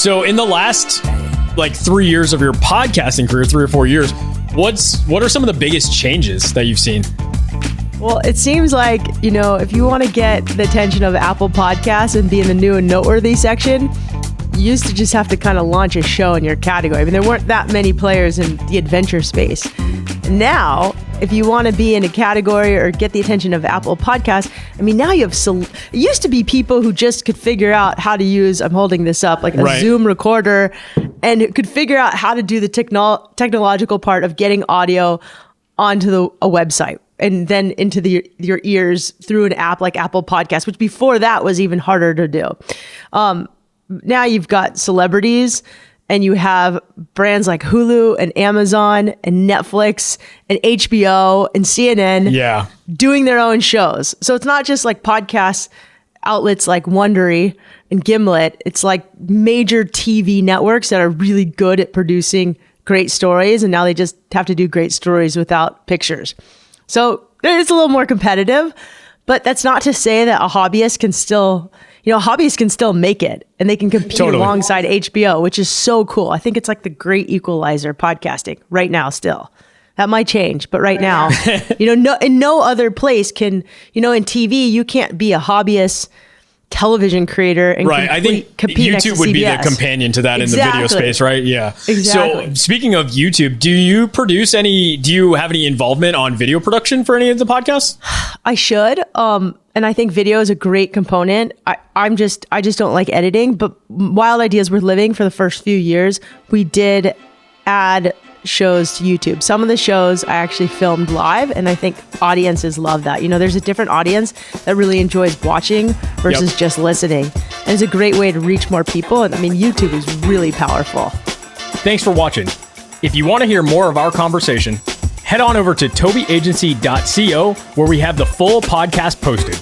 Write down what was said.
So in the last like 3 years of your podcasting career, 3 or 4 years, what are some of the biggest changes that you've seen? Well, it seems like, if you want to get the attention of Apple Podcasts and be in the new and noteworthy section, you used to just have to kind of launch a show in your category. I mean, there weren't that many players in the adventure space. Now, if you want to be in a category or get the attention of Apple Podcasts, I mean, now you have it used to be people who just could figure out how to use, I'm holding this up, like a Zoom recorder, and could figure out how to do the technological part of getting audio onto a website and then into your ears through an app like Apple Podcasts, which before that was even harder to do. Now you've got celebrities and you have brands like Hulu and Amazon and Netflix and HBO and CNN doing their own shows. So it's not just like podcast outlets like Wondery and Gimlet. It's like major TV networks that are really good at producing great stories. And now they just have to do great stories without pictures. So it's a little more competitive, but that's not to say that a hobbyist can still make it and they can compete alongside HBO, which is so cool. I think it's like the great equalizer podcasting right now still. That might change, but right now, in no other place can, in TV, you can't be a hobbyist television creator and I think compete YouTube would be the companion to that in the video space, right? Yeah. Exactly. So speaking of YouTube, do you have any involvement on video production for any of the podcasts? I should. And I think video is a great component. I just don't like editing, but Wild Ideas Worth Living for the first few years, we did add shows to YouTube. Some of the shows I actually filmed live, and I think audiences love that. There's a different audience that really enjoys watching versus just listening. And it's a great way to reach more people. And I mean, YouTube is really powerful. Thanks for watching. If you want to hear more of our conversation, head on over to tobeagency.co where we have the full podcast posted.